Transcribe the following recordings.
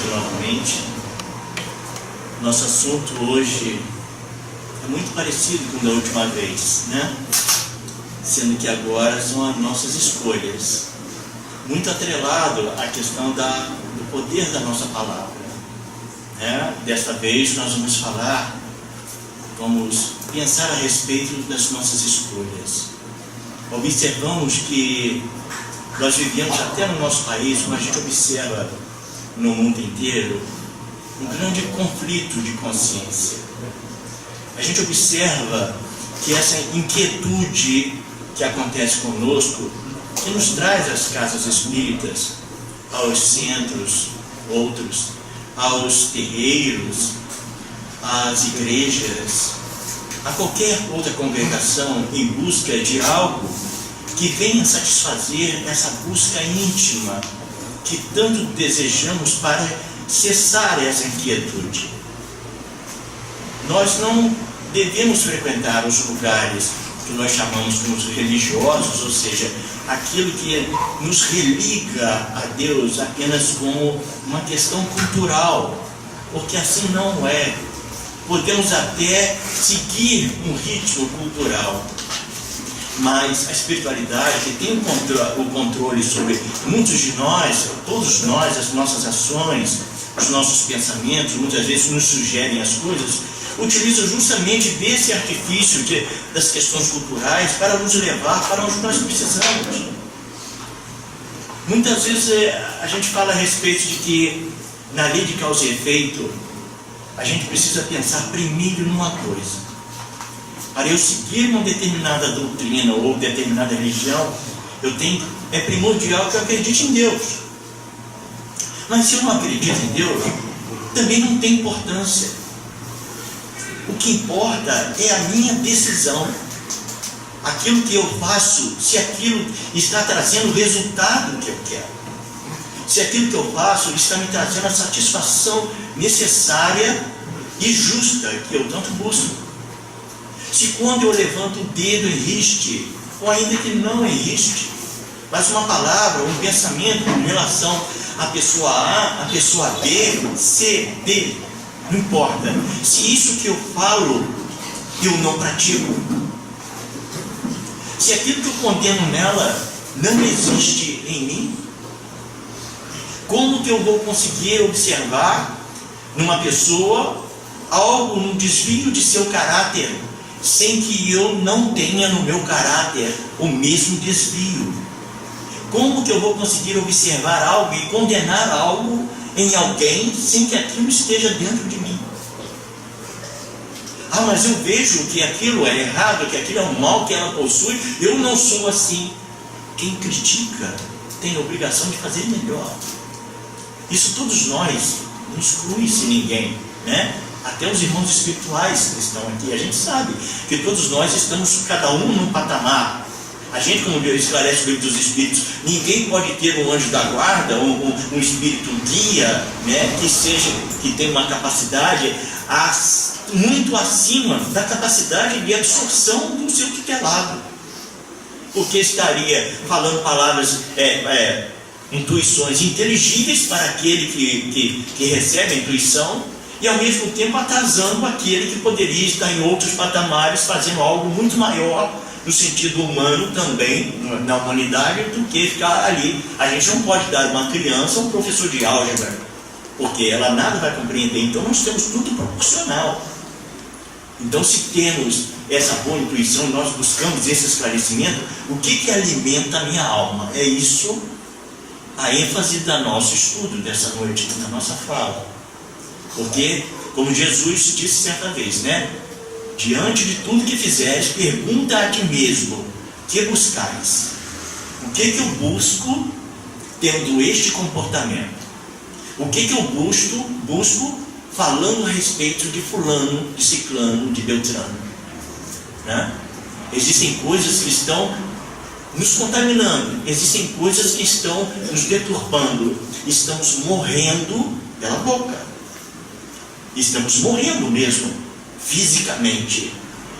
aqui novamente. Nosso assunto hoje é muito parecido com o da última vez, né? Sendo que agora são as nossas escolhas, muito atrelado à questão do poder da nossa palavra, né? Desta vez nós vamos pensar a respeito das nossas escolhas. Observamos que nós vivemos até no nosso país, como a gente observa no mundo inteiro, um grande conflito de consciência. A gente observa que essa inquietude que acontece conosco, que nos traz às casas espíritas, aos centros, outros, aos terreiros, às igrejas, a qualquer outra congregação em busca de algo que venha satisfazer essa busca íntima que tanto desejamos para cessar essa inquietude. Nós não devemos frequentar os lugares que nós chamamos de religiosos, ou seja, aquilo que nos religa a Deus apenas como uma questão cultural, porque assim não é. Podemos até seguir um ritmo cultural, mas a espiritualidade, que tem o controle sobre muitos de nós, todos nós, as nossas ações, os nossos pensamentos, muitas vezes nos sugerem as coisas, utiliza justamente desse artifício das questões culturais para nos levar para onde nós precisamos. Muitas vezes a gente fala a respeito de que na lei de causa e efeito a gente precisa pensar primeiro numa coisa. Para eu seguir uma determinada doutrina ou determinada religião, é primordial que eu acredite em Deus. Mas se eu não acredito em Deus, também não tem importância. O que importa é a minha decisão. Aquilo que eu faço, se aquilo está trazendo o resultado que eu quero. Se aquilo que eu faço está me trazendo a satisfação necessária e justa que eu tanto busco. Se quando eu levanto o dedo em riste, ou ainda que não em riste, mas uma palavra, um pensamento em relação à pessoa A, à pessoa B, C, D, não importa. Se isso que eu falo, eu não pratico. Se aquilo que eu condeno nela não existe em mim, como que eu vou conseguir observar numa pessoa algo, num desvio de seu caráter, sem que eu não tenha no meu caráter o mesmo desvio? Como que eu vou conseguir observar algo e condenar algo em alguém sem que aquilo esteja dentro de mim? Ah, mas eu vejo que aquilo é errado, que aquilo é um mal que ela possui, eu não sou assim. Quem critica tem a obrigação de fazer melhor. Isso todos nós, não exclui-se ninguém, né? Até os irmãos espirituais que estão aqui, a gente sabe que todos nós estamos, cada um num patamar. A gente, como esclarece o livro dos Espíritos, ninguém pode ter um anjo da guarda, um espírito guia, né, que tem uma capacidade muito acima da capacidade de absorção do seu tutelado. Porque estaria falando palavras, intuições inteligíveis para aquele que recebe a intuição, e ao mesmo tempo atrasando aquele que poderia estar em outros patamares, fazendo algo muito maior no sentido humano também, na humanidade, do que ficar ali. A gente não pode dar uma criança um professor de álgebra, porque ela nada vai compreender. Então nós temos tudo proporcional. Então, se temos essa boa intuição, nós buscamos esse esclarecimento, o que alimenta a minha alma? É isso a ênfase do nosso estudo dessa noite, da nossa fala. Porque, como Jesus disse certa vez, né? Diante de tudo que fizeres, pergunta a ti mesmo, que buscais? O que eu busco tendo este comportamento? O que eu busco falando a respeito de fulano, de ciclano, de beltrano, né? Existem coisas que estão nos contaminando, existem coisas que estão nos deturpando. Estamos morrendo pela boca. Estamos morrendo mesmo, fisicamente,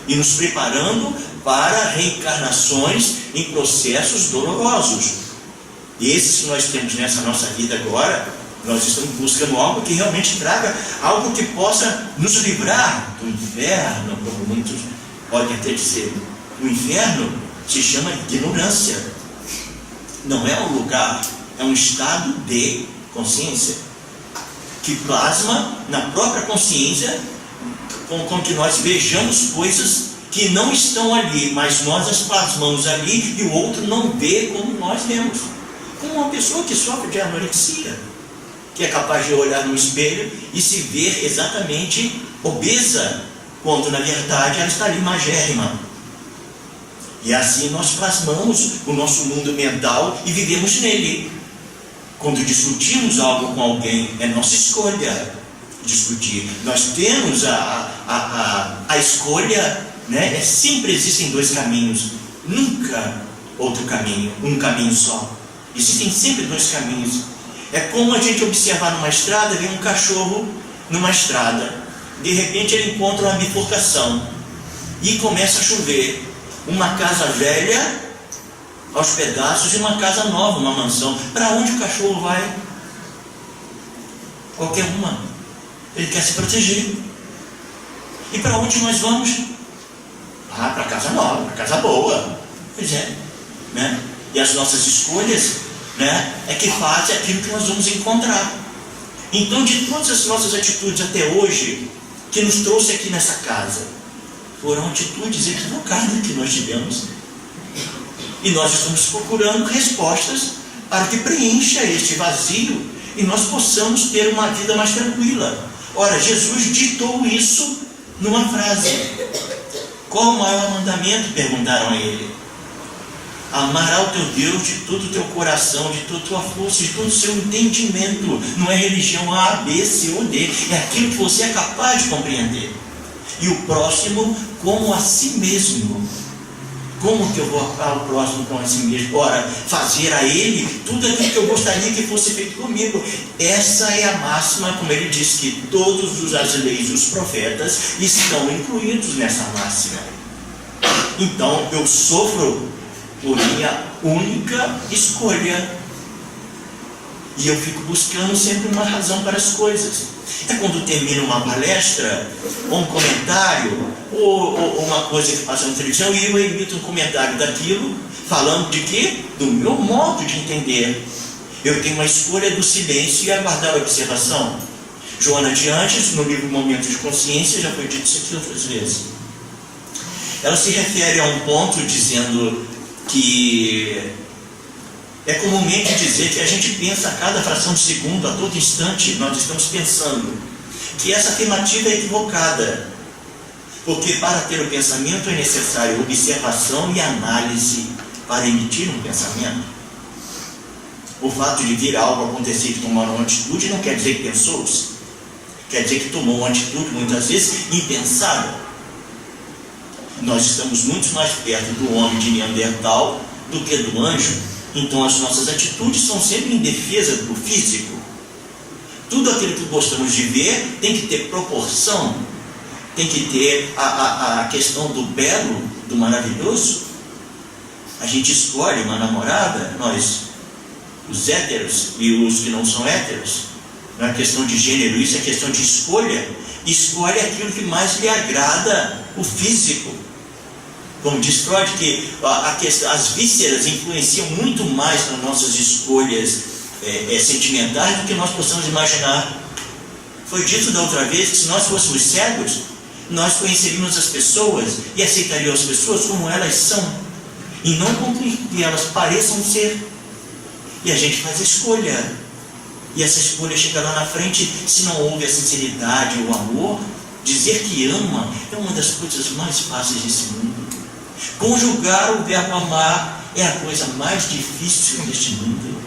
e nos preparando para reencarnações em processos dolorosos. Esses que nós temos nessa nossa vida agora, Nós estamos buscando algo que realmente traga algo que possa nos livrar do inferno, como muitos podem até dizer. O inferno se chama ignorância. Não é um lugar, é um estado de consciência que plasma na própria consciência com que nós vejamos coisas que não estão ali, mas nós as plasmamos ali e o outro não vê como nós vemos. Como uma pessoa que sofre de anorexia, que é capaz de olhar no espelho e se ver exatamente obesa, quando na verdade ela está ali magérrima. E assim nós plasmamos o nosso mundo mental e vivemos nele. Quando discutimos algo com alguém, é nossa escolha discutir. Nós temos a escolha, né? Sempre existem dois caminhos, nunca outro caminho, um caminho só. Existem sempre dois caminhos. É como a gente observar numa estrada, vem um cachorro numa estrada, de repente ele encontra uma bifurcação e começa a chover. Uma casa velha aos pedaços e uma casa nova, uma mansão. Para onde o cachorro vai? Qualquer uma. Ele quer se proteger. E para onde nós vamos? Para a casa nova, para a casa boa. Pois é, né? E as nossas escolhas, né, é que fazem aquilo que nós vamos encontrar. Então, de todas as nossas atitudes até hoje, que nos trouxe aqui nessa casa, foram atitudes equivocadas que nós tivemos. E nós estamos procurando respostas para que preencha este vazio e nós possamos ter uma vida mais tranquila. Ora, Jesus ditou isso numa frase. Qual o maior mandamento? Perguntaram a ele. Amar ao teu Deus de todo o teu coração, de toda a tua força, de todo o seu entendimento. Não é religião A, B, C ou D. É aquilo que você é capaz de compreender. E o próximo como a si mesmo. Como que eu vou amar o próximo como a si mesmo? Ora, fazer a ele tudo aquilo que eu gostaria que fosse feito comigo. Essa é a máxima, como ele diz, que todas as leis e os profetas estão incluídos nessa máxima. Então, eu sofro por minha única escolha. E eu fico buscando sempre uma razão para as coisas. É quando termina uma palestra, ou um comentário, ou uma coisa que passa na televisão, e eu emito um comentário daquilo, falando de quê? Do meu modo de entender. Eu tenho uma escolha do silêncio e aguardar a observação. Joana de Anjos, no livro Momentos de Consciência, já foi dito isso aqui outras vezes. Ela se refere a um ponto dizendo que é comumente dizer que a gente pensa a cada fração de segundo, a todo instante, nós estamos pensando. Que essa afirmativa é equivocada. Porque para ter o pensamento é necessário observação e análise para emitir um pensamento. O fato de vir algo acontecer e tomar uma atitude não quer dizer que pensou-se. Quer dizer que tomou uma atitude, muitas vezes, impensada. Nós estamos muito mais perto do homem de Neandertal do que do anjo. Então as nossas atitudes são sempre em defesa do físico. Tudo aquilo que gostamos de ver tem que ter proporção, tem que ter a questão do belo, do maravilhoso. A gente escolhe uma namorada, nós, os héteros e os que não são héteros, não é questão de gênero, isso é questão de escolha. Escolhe aquilo que mais lhe agrada, o físico. Como diz Freud, que as vísceras influenciam muito mais nas nossas escolhas sentimentais do que nós possamos imaginar. Foi dito da outra vez que se nós fôssemos cegos, nós conheceríamos as pessoas e aceitaríamos as pessoas como elas são, e não como que elas pareçam ser. E a gente faz a escolha. E essa escolha chega lá na frente, se não houve a sinceridade, o amor, dizer que ama é uma das coisas mais fáceis desse mundo. Conjugar o verbo amar é a coisa mais difícil deste mundo,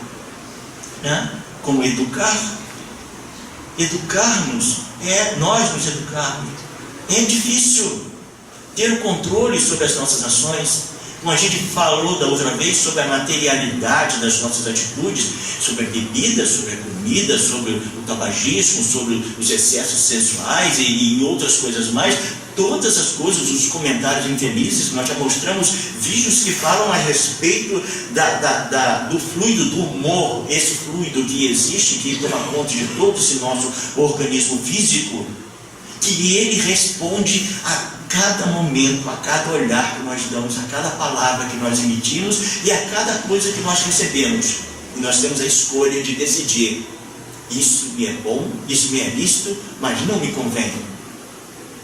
né? Como educar. Educar-nos é nós nos educarmos. É difícil ter o controle sobre as nossas ações. Como a gente falou da outra vez sobre a materialidade das nossas atitudes, sobre a bebida, sobre a comida, sobre o tabagismo, sobre os excessos sensuais e outras coisas mais, todas as coisas, os comentários infelizes, nós já mostramos vídeos que falam a respeito do fluido do humor, esse fluido que existe, que toma conta de todo esse nosso organismo físico, que ele responde a cada momento, a cada olhar que nós damos, a cada palavra que nós emitimos e a cada coisa que nós recebemos. E nós temos a escolha de decidir: isso me é bom, isso me é lícito, mas não me convém.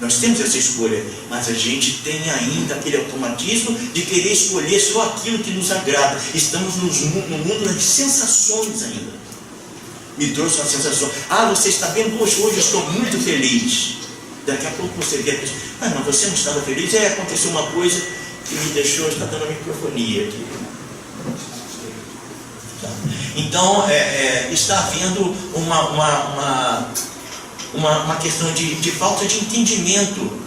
Nós temos essa escolha, mas a gente tem ainda aquele automatismo de querer escolher só aquilo que nos agrada. Estamos no mundo das sensações ainda. Me trouxe uma sensação: você está bem? Poxa, hoje eu estou muito feliz. Daqui a pouco você vê a pessoa: mas você não estava feliz? Aconteceu uma coisa que me deixou, está dando a microfonia aqui. Então, está havendo uma questão de falta de entendimento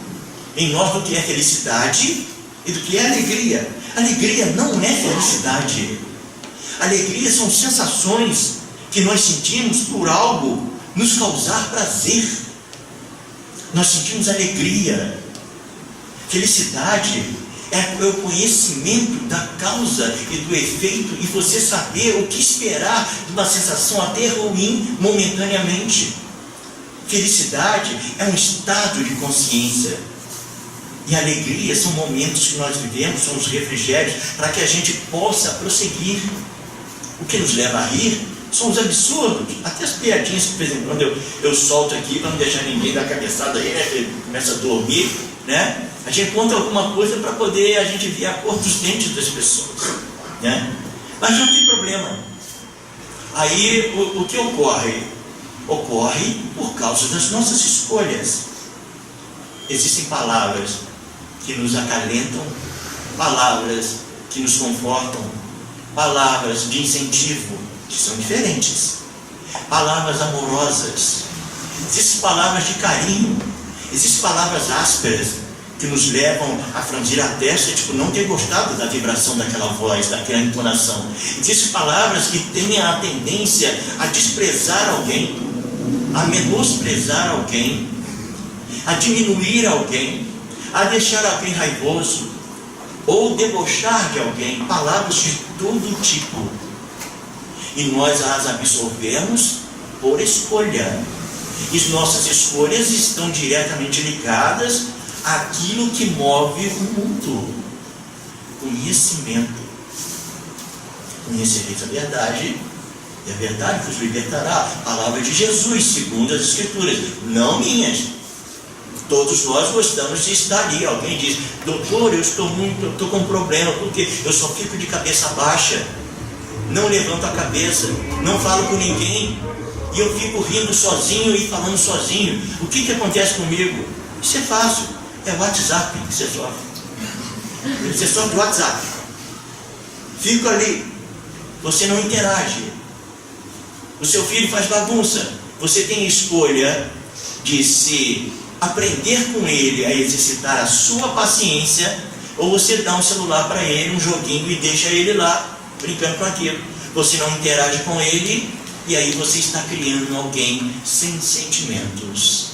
em nós do que é felicidade e do que é alegria. Alegria não é felicidade. Alegria são sensações que nós sentimos por algo nos causar prazer. Nós sentimos alegria. Felicidade é o conhecimento da causa e do efeito e você saber o que esperar de uma sensação até ruim momentaneamente. Felicidade é um estado de consciência. E alegria são momentos que nós vivemos, são os refrigérios, para que a gente possa prosseguir. O que nos leva a rir são os absurdos, até as piadinhas que de vez em quando eu solto aqui para não deixar ninguém dar cabeçada aí, né? Que começa a dormir, né? A gente conta alguma coisa para poder a gente ver a cor dos dentes das pessoas, né? Mas não tem problema. Aí o que ocorre? Ocorre por causa das nossas escolhas. Existem palavras que nos acalentam, palavras que nos confortam, palavras de incentivo que são diferentes, palavras amorosas, existem palavras de carinho, existem palavras ásperas que nos levam a franzir a testa, não ter gostado da vibração daquela voz, daquela entonação. Existem palavras que têm a tendência a desprezar alguém, a menosprezar alguém, a diminuir alguém, a deixar alguém raivoso, ou debochar de alguém, palavras de todo tipo. E nós as absorvemos por escolha. E nossas escolhas estão diretamente ligadas àquilo que move o mundo. Conhecimento. Conhecereis a verdade, e a verdade vos libertará. Palavra de Jesus, segundo as Escrituras, não minhas. Todos nós gostamos de estar ali. Alguém diz: doutor, eu estou com um problema, porque eu só fico de cabeça baixa, não levanto a cabeça, não falo com ninguém, e eu fico rindo sozinho e falando sozinho. O que acontece comigo? Isso é fácil, é o WhatsApp que você sofre. Você sofre o WhatsApp. Fico ali, você não interage. O seu filho faz bagunça, você tem a escolha de se aprender com ele a exercitar a sua paciência, ou você dá um celular para ele, um joguinho, e deixa ele lá brincando com aquilo. Você não interage com ele, e aí você está criando alguém sem sentimentos,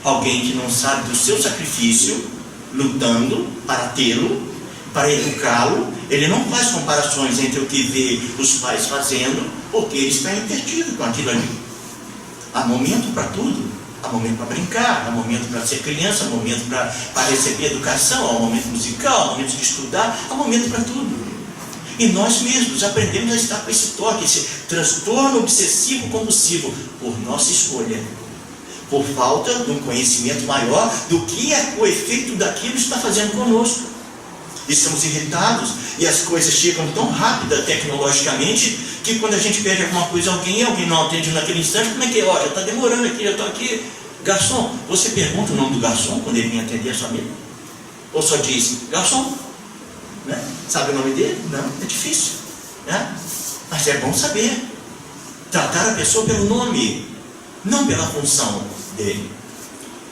alguém que não sabe do seu sacrifício, lutando para tê-lo, para educá-lo. Ele não faz comparações entre o que vê os pais fazendo, porque ele está intertido com aquilo ali. Há momento para tudo. Há momento para brincar, há momento para ser criança, há momento para receber educação, há momento musical, há momento de estudar, há momento para tudo. E nós mesmos aprendemos a estar com esse toque, esse transtorno obsessivo compulsivo, por nossa escolha, por falta de um conhecimento maior do que é o efeito daquilo que está fazendo conosco. Estamos irritados e as coisas chegam tão rápidas tecnologicamente que quando a gente pede alguma coisa a alguém e alguém não atende naquele instante, como é que é? Já está demorando aqui, já estou aqui. Garçom, você pergunta o nome do garçom quando ele vem atender a sua amiga? Ou só diz: garçom? Né? Sabe o nome dele? Não, é difícil, né? Mas é bom saber. Tratar a pessoa pelo nome, não pela função dele.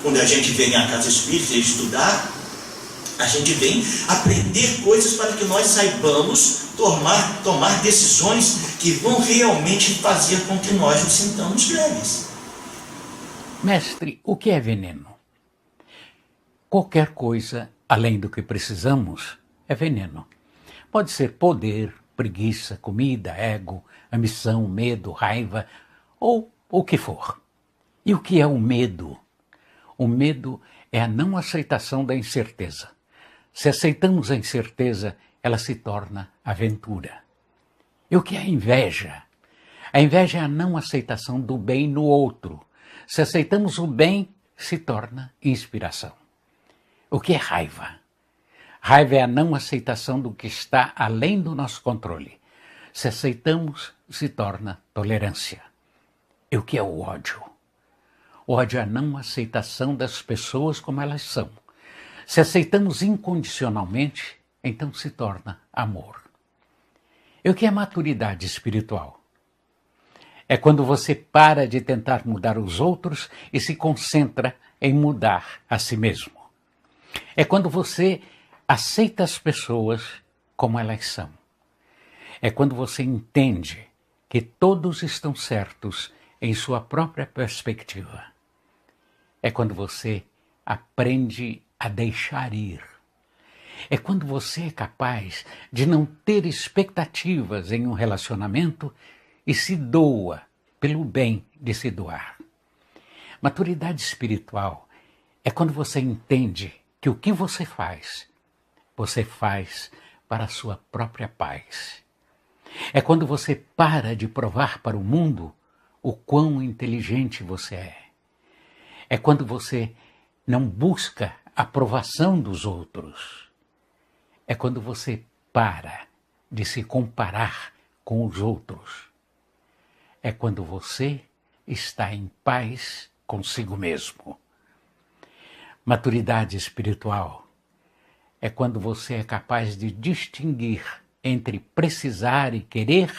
Quando a gente vem à casa espírita estudar, a gente vem aprender coisas para que nós saibamos tomar decisões que vão realmente fazer com que nós nos sintamos leves. Mestre, o que é veneno? Qualquer coisa além do que precisamos é veneno. Pode ser poder, preguiça, comida, ego, ambição, medo, raiva ou o que for. E o que é o medo? O medo é a não aceitação da incerteza. Se aceitamos a incerteza, ela se torna aventura. E o que é a inveja? A inveja é a não aceitação do bem no outro. Se aceitamos o bem, se torna inspiração. O que é raiva? Raiva é a não aceitação do que está além do nosso controle. Se aceitamos, se torna tolerância. E o que é o ódio? O ódio é a não aceitação das pessoas como elas são. Se aceitamos incondicionalmente, então se torna amor. E o que é maturidade espiritual? É quando você para de tentar mudar os outros e se concentra em mudar a si mesmo. É quando você aceita as pessoas como elas são. É quando você entende que todos estão certos em sua própria perspectiva. É quando você aprende a deixar ir. É quando você é capaz de não ter expectativas em um relacionamento e se doa pelo bem de se doar. Maturidade espiritual é quando você entende que o que você faz para a sua própria paz. É quando você para de provar para o mundo o quão inteligente você é. É quando você não busca a aprovação dos outros. É quando você para de se comparar com os outros. É quando você está em paz consigo mesmo. Maturidade espiritual é quando você é capaz de distinguir entre precisar e querer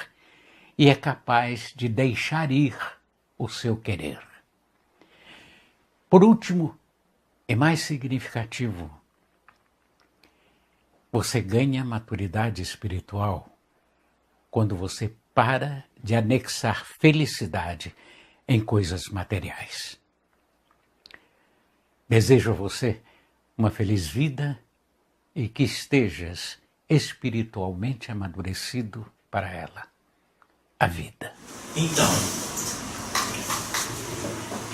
e é capaz de deixar ir o seu querer. Por último, e mais significativo, você ganha maturidade espiritual quando você para de anexar felicidade em coisas materiais. Desejo a você uma feliz vida e que estejas espiritualmente amadurecido para ela, a vida. Então,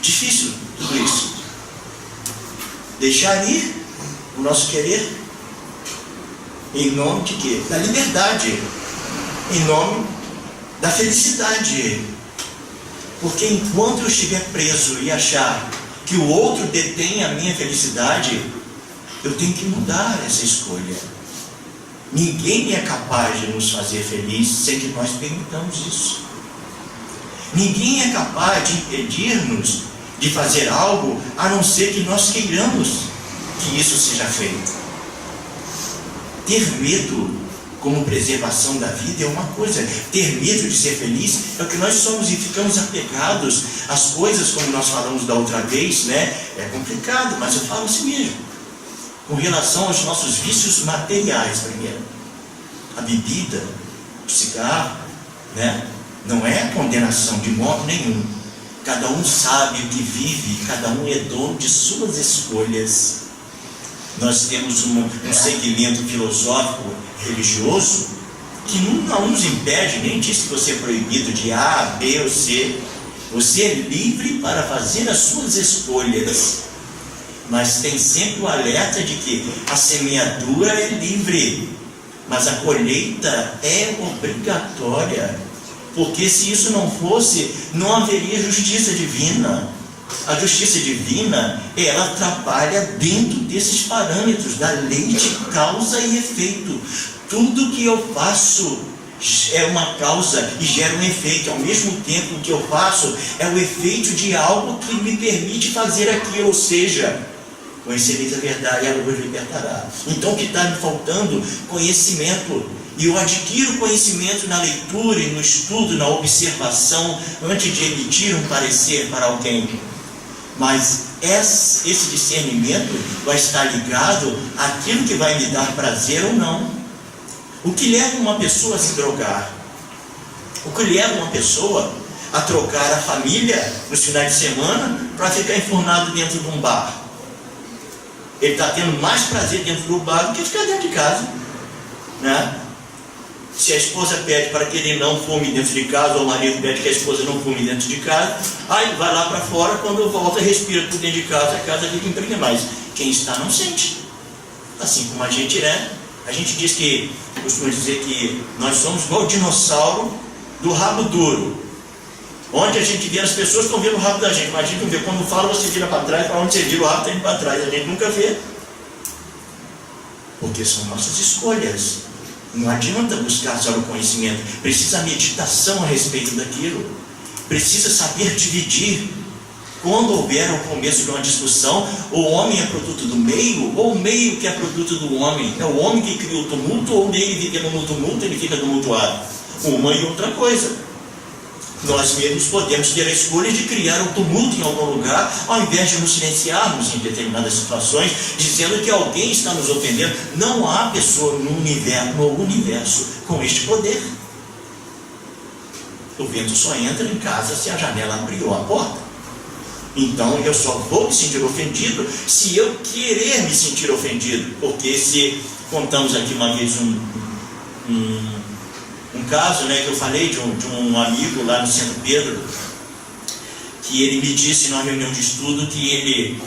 difícil tudo isso. Deixar ir o nosso querer em nome de quê? Da liberdade, em nome da felicidade. Porque enquanto eu estiver preso e achar que o outro detém a minha felicidade, eu tenho que mudar essa escolha. Ninguém é capaz de nos fazer felizes sem que nós permitamos isso. Ninguém é capaz de impedir-nos de fazer algo a não ser que nós queiramos que isso seja feito. Ter medo como preservação da vida é uma coisa. Ter medo de ser feliz é o que nós somos e ficamos apegados às coisas, como nós falamos da outra vez, né? É complicado, mas eu falo assim mesmo. Com relação aos nossos vícios materiais, primeiro. A bebida, o cigarro, né? Não é condenação de modo nenhum. Cada um sabe o que vive, cada um é dono de suas escolhas. Nós temos um segmento filosófico religioso que não nos impede, nem diz que você é proibido de A, B ou C. Você é livre para fazer as suas escolhas. Mas tem sempre o alerta de que a semeadura é livre, mas a colheita é obrigatória. Porque se isso não fosse, não haveria justiça divina. A justiça divina, ela trabalha dentro desses parâmetros da lei de causa e efeito. Tudo que eu faço é uma causa e gera um efeito. Ao mesmo tempo, o que eu faço é o efeito de algo que me permite fazer aquilo. Ou seja, conhecereis a verdade e ela vos libertará. Então, o que está me faltando? Conhecimento. E eu adquiro conhecimento na leitura e no estudo, na observação, antes de emitir um parecer para alguém. Mas esse discernimento vai estar ligado àquilo que vai me dar prazer ou não. O que leva uma pessoa a se drogar? O que leva uma pessoa a trocar a família nos finais de semana para ficar enfurnado dentro de um bar? Ele está tendo mais prazer dentro do bar do que ficar dentro de casa, né? Se a esposa pede para que ele não fume dentro de casa, ou o marido pede que a esposa não fume dentro de casa, aí ele vai lá para fora, quando volta, respira por dentro de casa, a casa fica impregna mais. Quem está não sente. Assim como a gente é. A gente diz que, costuma dizer que nós somos igual o dinossauro do rabo duro. Onde a gente vê, as pessoas estão vendo o rabo da gente, mas a gente não vê. Quando fala, você vira para trás, para onde você vira, o rabo está indo para trás. A gente nunca vê. Porque são nossas escolhas. Não adianta buscar só o conhecimento. Precisa meditação a respeito daquilo. Precisa saber dividir. Quando houver o começo de uma discussão, o homem é produto do meio, ou o meio que é produto do homem? É o homem que cria o tumulto, ou ele vive no tumulto, ele fica tumultuado? Uma e outra coisa. Nós mesmos podemos ter a escolha de criar um tumulto em algum lugar, ao invés de nos silenciarmos em determinadas situações, dizendo que alguém está nos ofendendo. Não há pessoa no universo com este poder. O vento só entra em casa se a janela abriu a porta. Então eu só vou me sentir ofendido se eu querer me sentir ofendido. Porque se contamos aqui uma vez um caso, né, que eu falei de um amigo lá no Centro Pedro, que ele me disse numa reunião de estudo que ele,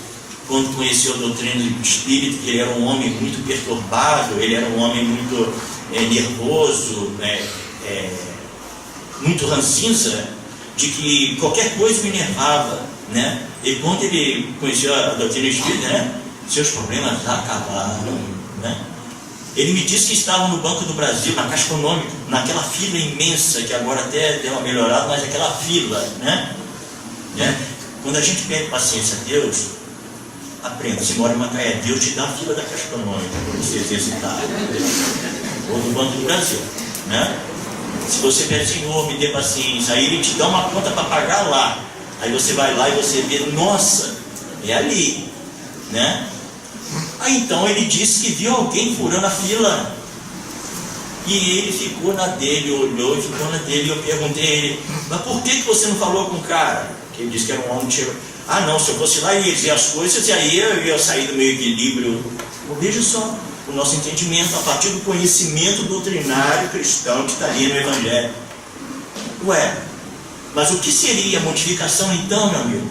quando conheceu a doutrina do Espírito, que ele era um homem muito perturbado, ele era um homem muito nervoso, né, muito ranzinza, de que qualquer coisa me enervava, né? E quando ele conheceu a doutrina do Espírito, né, seus problemas acabaram, né? Ele me disse que estava no Banco do Brasil, na Caixa Econômica, naquela fila imensa, que agora até deu uma melhorada, mas aquela fila, né? Quando a gente pede paciência a Deus, aprenda, se mora em Macaé, Deus te dá a fila da Caixa Econômica, para você exercitar, ou do Banco do Brasil, né? Se você pede, Senhor, me dê paciência, aí Ele te dá uma conta para pagar lá, aí você vai lá e você vê, nossa, é ali, né? Aí então ele disse que viu alguém furando a fila. E ele ficou na dele, olhou e ficou na dele. E eu perguntei a ele, mas por que você não falou com o cara? Que ele disse que era um homem que chegou. Ah não, se eu fosse lá e ia dizer as coisas, e aí eu ia sair do meu equilíbrio. Veja só, o nosso entendimento a partir do conhecimento doutrinário cristão que está ali no Evangelho. Ué, mas o que seria a modificação então, meu amigo?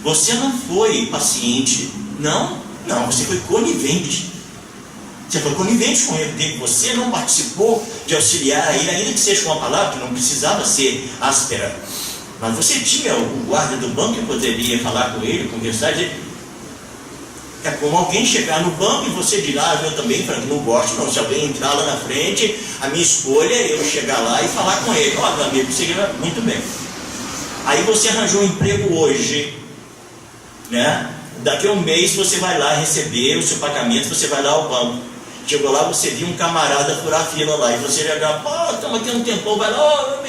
Você não foi paciente, não, você foi conivente. Você foi conivente com ele, você não participou de auxiliar ele, ainda que seja com uma palavra que não precisava ser áspera. Mas você tinha o guarda do banco que poderia falar com ele, conversar, dizer, é como alguém chegar no banco e você dirá, eu também não gosto, não. Se alguém entrar lá na frente, a minha escolha é eu chegar lá e falar com ele. Ó, meu amigo, você muito bem. Aí você arranjou um emprego hoje, né? Daqui a um mês você vai lá receber o seu pagamento, você vai lá ao banco. Chegou lá, você viu um camarada furar a fila lá, e você ligar, pô, estamos aqui um tempão, vai lá,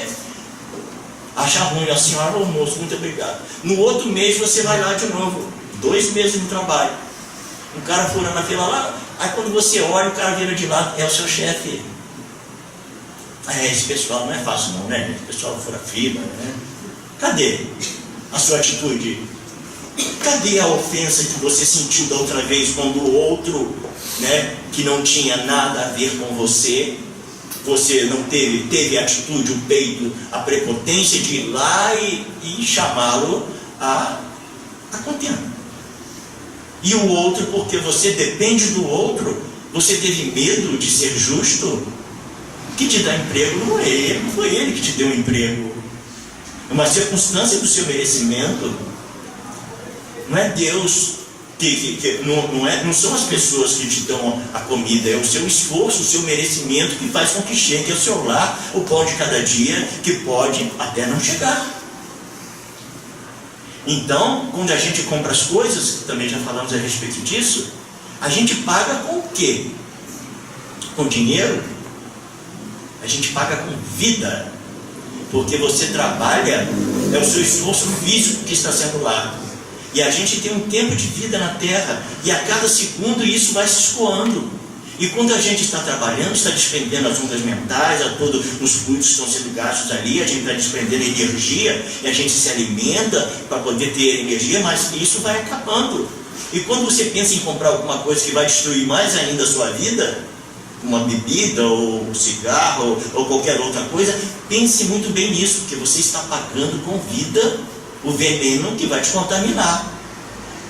achar ruim, a senhora, ô moço, muito obrigado. No outro mês você vai lá de novo, 2 meses no trabalho. Um cara furando a fila lá, aí quando você olha, o cara vira de lado, é o seu chefe. Esse pessoal não é fácil não, né? Esse pessoal fura fila, né? Cadê a sua atitude? Cadê a ofensa que você sentiu da outra vez quando o outro, né, que não tinha nada a ver com você não teve a atitude, o peito, a prepotência de ir lá e chamá-lo a contenda? E o outro, porque você depende do outro, você teve medo de ser justo? Que te dá emprego não é ele, não foi ele que te deu um emprego. É uma circunstância do seu merecimento. Não é Deus não são as pessoas que te dão a comida, é o seu esforço, o seu merecimento que faz com que chegue ao seu lar o pão de cada dia, que pode até não chegar. Então, quando a gente compra as coisas, que também já falamos a respeito disso, a gente paga com o quê? Com dinheiro? A gente paga com vida, porque você trabalha, é o seu esforço físico que está sendo lá. E a gente tem um tempo de vida na terra, e a cada segundo isso vai se escoando. E quando a gente está trabalhando, está despendendo as ondas mentais, a todos os fluidos que estão sendo gastos ali, a gente está despendendo energia, e a gente se alimenta para poder ter energia, mas isso vai acabando. E quando você pensa em comprar alguma coisa que vai destruir mais ainda a sua vida, uma bebida, ou um cigarro, ou qualquer outra coisa, pense muito bem nisso, porque você está pagando com vida o veneno que vai te contaminar.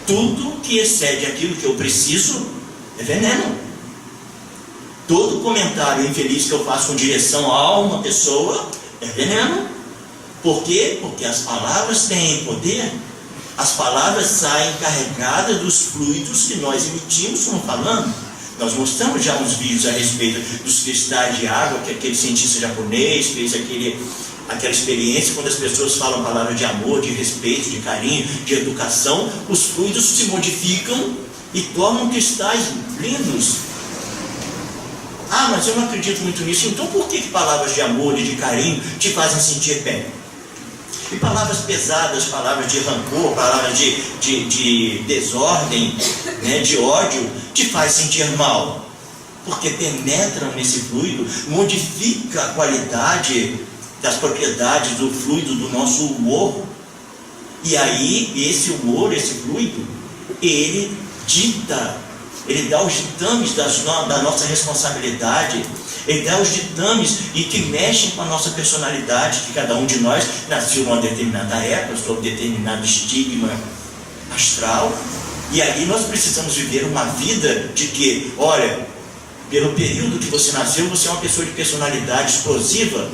Tudo que excede aquilo que eu preciso é veneno. Todo comentário infeliz que eu faço com direção a uma pessoa é veneno. Por quê? Porque as palavras têm poder. As palavras saem carregadas dos fluidos que nós emitimos como falando. Nós mostramos já uns vídeos a respeito dos cristais de água, que aquele cientista japonês fez aquela experiência, quando as pessoas falam palavras de amor, de respeito, de carinho, de educação, os fluidos se modificam e tornam cristais lindos. Ah, mas eu não acredito muito nisso. Então por que palavras de amor e de carinho te fazem sentir bem? E palavras pesadas, palavras de rancor, palavras de desordem, né, de ódio, te faz sentir mal. Porque penetram nesse fluido, modifica a qualidade das propriedades do fluido do nosso humor. E aí, esse humor, esse fluido, ele dita, ele dá os ditames da nossa responsabilidade. Ele dá os ditames e que mexem com a nossa personalidade, que cada um de nós nasceu numa determinada época, sob determinado estigma astral. E aí nós precisamos viver uma vida de que, olha, pelo período que você nasceu, você é uma pessoa de personalidade explosiva,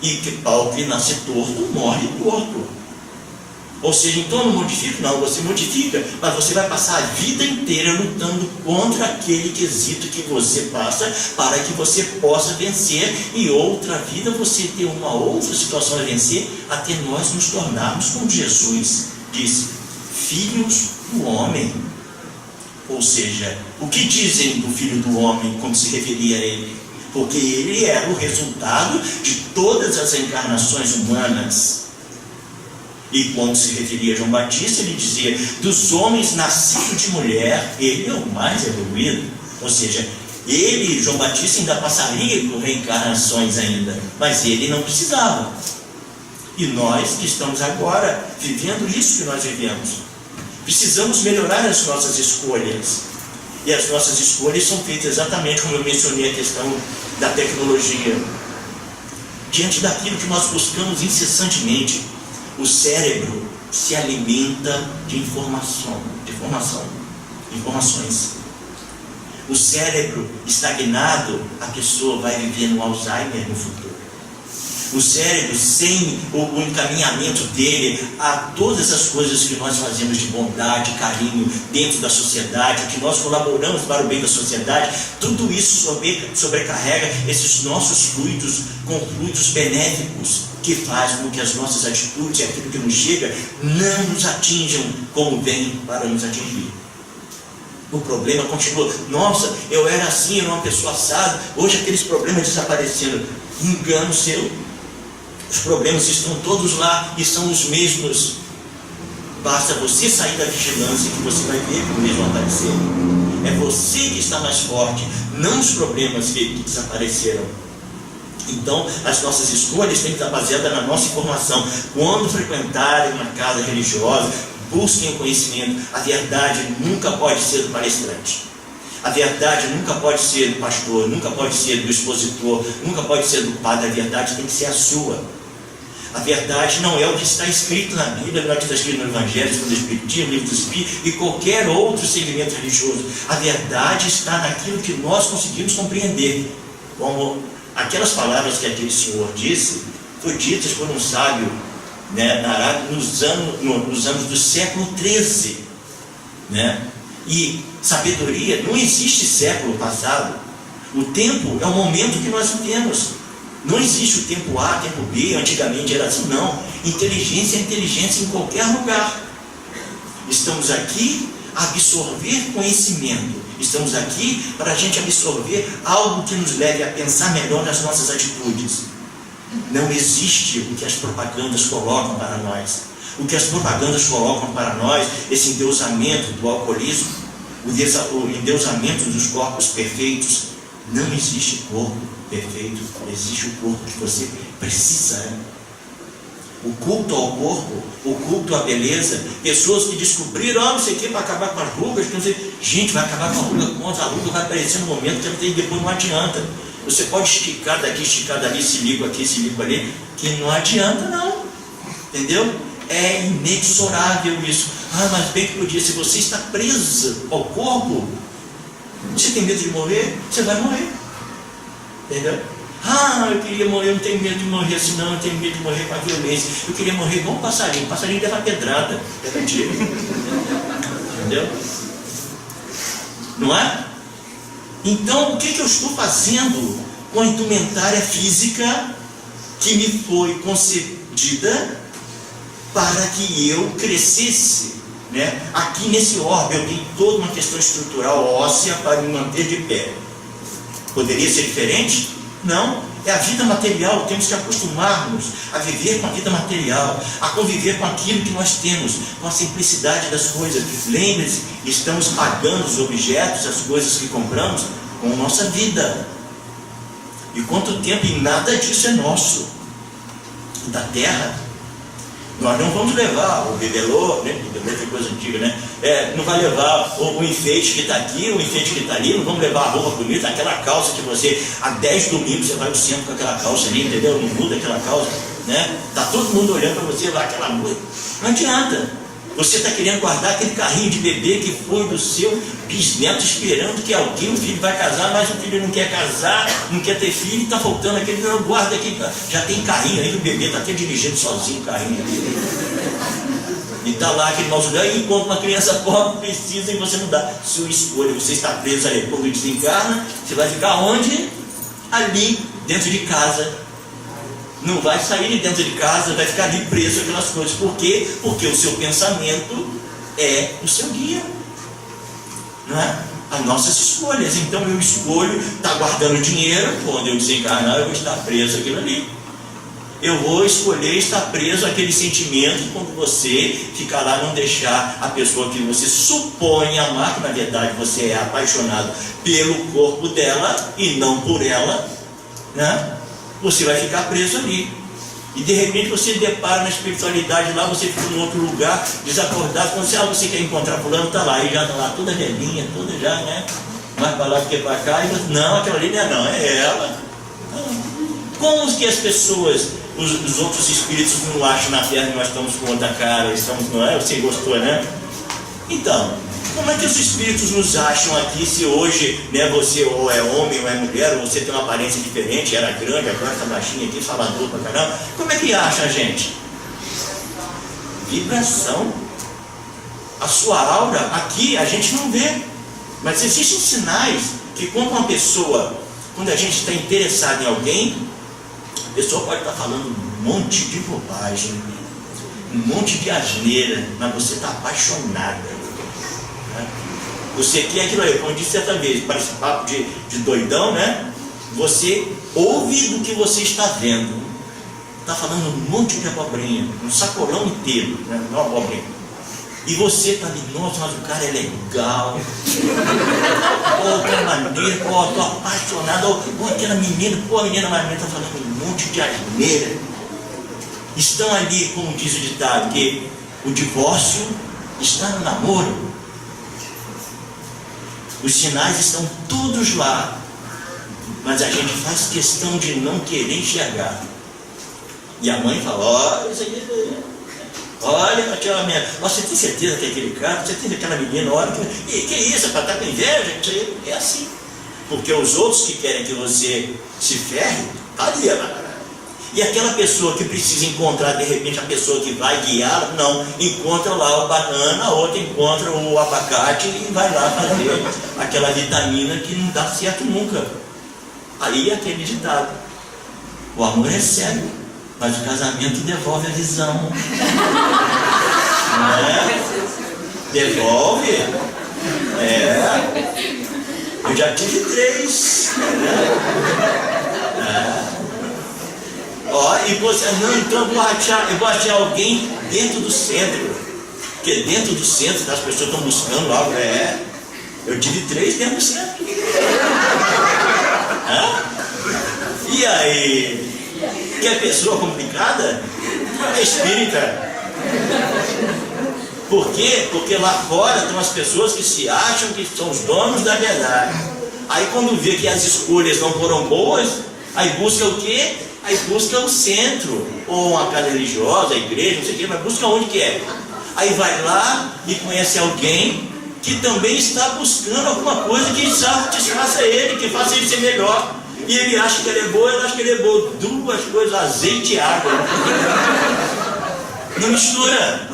e que pau que nasce torto, morre torto. Ou seja, então eu não modifico, não, você modifica, mas você vai passar a vida inteira lutando contra aquele quesito que você passa, para que você possa vencer, e outra vida você ter uma outra situação a vencer, até nós nos tornarmos como Jesus disse, filhos do homem. Ou seja, o que dizem do filho do homem quando se referia a ele? Porque ele era o resultado de todas as encarnações humanas. E quando se referia a João Batista, ele dizia, dos homens nascidos de mulher, ele é o mais evoluído. Ou seja, ele, João Batista, ainda passaria por reencarnações ainda, mas ele não precisava. E nós que estamos agora vivendo isso que nós vivemos, precisamos melhorar as nossas escolhas. E as nossas escolhas são feitas exatamente como eu mencionei a questão da tecnologia. Diante daquilo que nós buscamos incessantemente, o cérebro se alimenta de informações. O cérebro estagnado, a pessoa vai viver no Alzheimer no futuro. O cérebro, sem o encaminhamento dele a todas as coisas que nós fazemos de bondade, carinho dentro da sociedade, que nós colaboramos para o bem da sociedade, tudo isso sobrecarrega esses nossos fluidos com fluidos benéficos, que faz com que as nossas atitudes e aquilo que nos chega não nos atinjam como vem para nos atingir. O problema continua. Nossa, eu era assim, eu era uma pessoa assada, hoje aqueles problemas desapareceram. Engano seu. Os problemas estão todos lá e são os mesmos. Basta você sair da vigilância que você vai ver que eles vão aparecer. É você que está mais forte, não os problemas que desapareceram. Então, as nossas escolhas têm que estar baseadas na nossa informação. Quando frequentarem uma casa religiosa, busquem o conhecimento. A verdade nunca pode ser do palestrante. A verdade nunca pode ser do pastor, nunca pode ser do expositor, nunca pode ser do padre. A verdade tem que ser a sua. A verdade não é o que está escrito na Bíblia, não é o que está escrito no Evangelho, no Espiritismo, no Livro do Espírito e qualquer outro segmento religioso. A verdade está naquilo que nós conseguimos compreender. Como aquelas palavras que aquele senhor disse, foram ditas por um sábio, né, na Arábia, nos anos do século XIII. Né? E sabedoria, não existe século passado. O tempo é o momento que nós vivemos. Não existe o tempo A, tempo B, antigamente era assim, não. Inteligência é inteligência em qualquer lugar. Estamos aqui a absorver conhecimento. Estamos aqui para a gente absorver algo que nos leve a pensar melhor nas nossas atitudes. Não existe o que as propagandas colocam para nós. O que as propagandas colocam para nós, esse endeusamento do alcoolismo, o endeusamento dos corpos perfeitos. Não existe corpo perfeito, existe o corpo que você precisa. o culto ao corpo, o culto à beleza, pessoas que descobriram, não sei o que, para acabar com as rugas, não sei. Gente, vai acabar com a ruga, a ruga vai aparecer no momento que ela tem, depois não adianta. Você pode esticar daqui, esticar dali, esse ligo aqui, esse ligo ali, que não adianta não, entendeu? É inexorável isso. Mas bem que podia, se você está presa ao corpo, você tem medo de morrer? Você vai morrer, entendeu? Eu queria morrer, eu não tenho medo de morrer assim não, eu tenho medo de morrer com a violência. Eu queria morrer igual um passarinho leva pedrada, é mentira. Entendeu? Não é? Então, o que eu estou fazendo com a indumentária física que me foi concedida para que eu crescesse, né? Aqui nesse orbe eu tenho toda uma questão estrutural óssea para me manter de pé. Poderia ser diferente? Não, é a vida material. Temos que acostumar-nos a viver com a vida material, a conviver com aquilo que nós temos, com a simplicidade das coisas. Lembre-se, estamos pagando os objetos, as coisas que compramos, com nossa vida. E quanto tempo, e nada disso é nosso, da terra. Nós não vamos levar o bibelô, né? Bibelô é coisa antiga, né? Não vai levar o enfeite que está aqui, o enfeite que está ali, não vamos levar a roupa bonita, aquela calça que você, há 10 domingos você vai ao centro com aquela calça ali, entendeu? Não muda aquela calça, né? Está todo mundo olhando para você lá, aquela mulher. Não adianta. Você está querendo guardar aquele carrinho de bebê que foi do seu bisneto, esperando que alguém, o filho vai casar, mas o filho não quer casar, não quer ter filho, está faltando aquele, não, guarda aqui, já tem carrinho aí, o bebê está até dirigindo sozinho o carrinho ali. E está lá aquele mausoléu, e enquanto uma criança pobre precisa e você não dá. Sua escolha, você está preso ali. Quando desencarna, você vai ficar onde? Ali, dentro de casa. Não vai sair de dentro de casa, vai ficar ali preso aquelas coisas. Por quê? Porque o seu pensamento é o seu guia. Não é? As nossas escolhas. Então eu escolho estar guardando dinheiro, quando eu desencarnar eu vou estar preso àquilo ali. Eu vou escolher estar preso àquele sentimento quando você ficar lá, não deixar a pessoa que você supõe amar, que na verdade você é apaixonado pelo corpo dela e não por ela, né? Você vai ficar preso ali. E de repente você depara na espiritualidade lá, você fica em outro lugar, desacordado, quando você quer encontrar fulano, está lá, e já está lá toda velhinha, toda já, né? Mais para lá do que para cá, e você, não, aquela ali não é ela. Como que as pessoas, os outros espíritos não acham na Terra que nós estamos com outra cara, estamos, não é? Você gostou, né? Então, como é que os espíritos nos acham aqui se hoje, né, você ou é homem ou é mulher, ou você tem uma aparência diferente, era grande, agora está baixinho aqui, falador pra caramba? Como é que acha a gente? Vibração. A sua aura, aqui a gente não vê, mas existem sinais que quando uma pessoa, quando a gente está interessado em alguém, a pessoa pode estar falando um monte de bobagem, um monte de asneira, mas você está apaixonada. Você quer aquilo aí, como eu disse certa vez, parece papo de doidão, né? Você ouve do que você está vendo. Está falando um monte de abobrinha, um sacolão inteiro, né? Não abobrinha. E você está ali, nossa, mas o cara é legal. Que maneiro, estou apaixonado. Aquela menina, a menina mais bonita está falando um monte de asneira. Estão ali, como diz o ditado, que o divórcio está no namoro. Os sinais estão todos lá, mas a gente faz questão de não querer enxergar. E a mãe fala, olha isso aí, olha aquela menina, você tem certeza que é aquele cara, você tem aquela menina, olha, que isso, é para estar com inveja? Isso aí é assim. Porque os outros que querem que você se ferre, está ali, e aquela pessoa que precisa encontrar, de repente, a pessoa que vai guiá-la, não, encontra lá o banana, a outra encontra o abacate e vai lá fazer aquela vitamina que não dá certo nunca. Aí aquele ditado, o amor é cego, mas o casamento devolve a visão. Não é? Devolve? Eu já tive 3. E você, não, então eu vou achar alguém dentro do centro. Porque dentro do centro as pessoas estão buscando algo. Eu tive 3 dentro do centro. E aí? Que é pessoa complicada? É espírita. Por quê? Porque lá fora estão as pessoas que se acham que são os donos da verdade. Aí quando vê que as escolhas não foram boas, aí busca o quê? Aí busca o centro, ou uma casa religiosa, a igreja, não sei o quê, mas busca onde que é. Aí vai lá e conhece alguém que também está buscando alguma coisa que satisfaça ele, que faça ele ser melhor. E ele acha que ele é bom, ela acha que ele é bom. Duas coisas, azeite e água. Não mistura.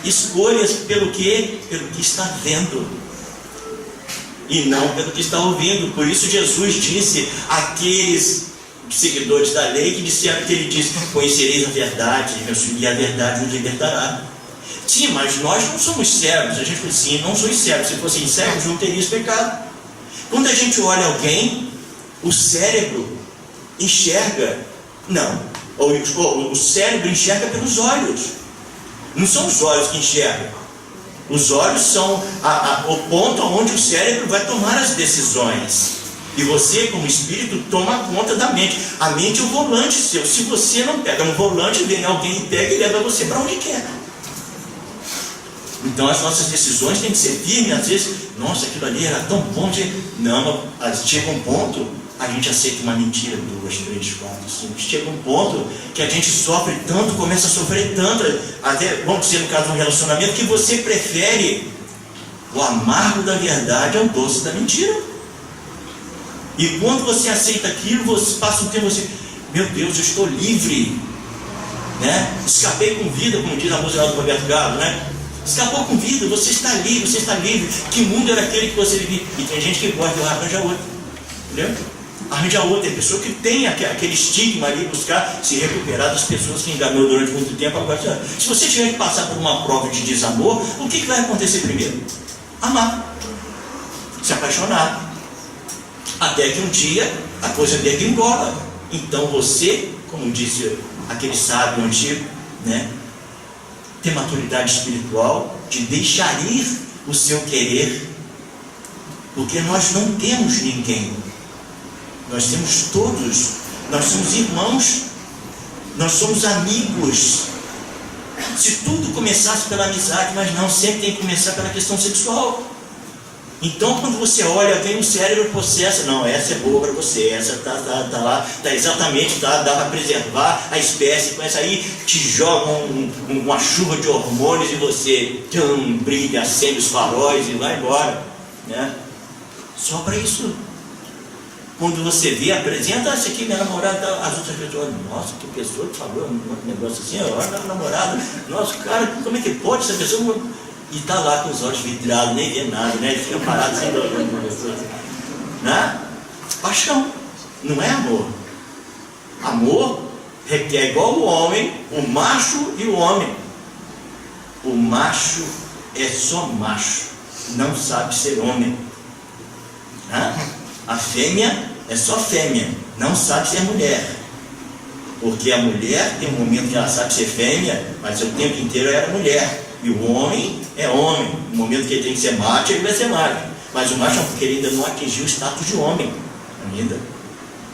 Escolhas pelo quê? Pelo que está vendo. E não pelo que está ouvindo. Por isso Jesus disse àqueles seguidores da lei que disseram que ele disse: conhecereis a verdade, e a verdade nos libertará. Sim, mas nós não somos cegos. A gente fala assim: não sois cegos. Se fossem cegos, não teriam pecado. Quando a gente olha alguém, o cérebro enxerga. Não. O cérebro enxerga pelos olhos. Não são os olhos que enxergam. Os olhos são o ponto onde o cérebro vai tomar as decisões. E você, como espírito, toma conta da mente. A mente é o volante seu. Se você não pega no volante, vem alguém e pega e leva você para onde quer. Então as nossas decisões têm que ser firmes. Às vezes, nossa, aquilo ali era tão bom. Não, chega um ponto, a gente aceita uma mentira, 2, 3, 4, 5. Chega um ponto que a gente sofre tanto, começa a sofrer tanto, até, vamos dizer, no caso de um relacionamento, que você prefere o amargo da verdade ao doce da mentira. E quando você aceita aquilo, você passa um tempo assim: meu Deus, eu estou livre, né? Escapei com vida, como diz a música do Roberto Carlos, né? Escapou com vida, você está livre, você está livre. Que mundo era aquele que você vivia? E tem gente que gosta de arranjar outro, entendeu? Arranjar outro. Tem pessoa que tem aquele estigma ali, buscar se recuperar das pessoas que enganou durante muito tempo. Agora, se você tiver que passar por uma prova de desamor, o que vai acontecer primeiro? Amar, se apaixonar, até que um dia a coisa degringola. Então você, como disse aquele sábio antigo, né, ter maturidade espiritual de deixar ir o seu querer, porque nós não temos ninguém, nós temos todos, nós somos irmãos, nós somos amigos. Se tudo começasse pela amizade, mas não, sempre tem que começar pela questão sexual. Então quando você olha, vem o cérebro processa: não, essa é boa para você, essa tá lá, tá exatamente, dá para preservar a espécie. Com essa aí te jogam uma chuva de hormônios e você brilha, acende os faróis e vai embora, né? Só para isso. Quando você vê, apresenta: essa aqui minha namorada, as outras pessoas: nossa, que pessoa que falou um negócio assim, olha a namorada, nossa, cara, como é que pode essa pessoa? E está lá com os olhos vidrados, nem vê nada, né? Ele fica parado sem olhando, né? Paixão, não é amor. Amor requer igual o homem, o macho e o homem. O macho é só macho, não sabe ser homem, né? A fêmea é só fêmea, não sabe ser mulher. Porque a mulher tem um momento que ela sabe ser fêmea, mas o tempo inteiro era mulher. E o homem é homem. No momento que ele tem que ser macho, ele vai ser macho. Mas o macho, porque ele ainda não atingiu o status de homem ainda.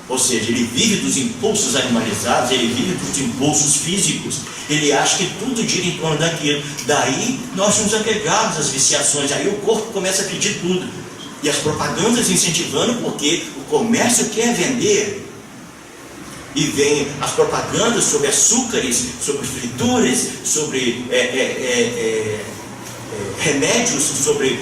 Ou seja, ele vive dos impulsos animalizados, ele vive dos impulsos físicos. Ele acha que tudo gira em torno daquilo. Daí nós nos apegamos às viciações. Aí o corpo começa a pedir tudo. E as propagandas incentivando, porque o comércio quer vender. E vem as propagandas sobre açúcares, sobre frituras, sobre remédios, sobre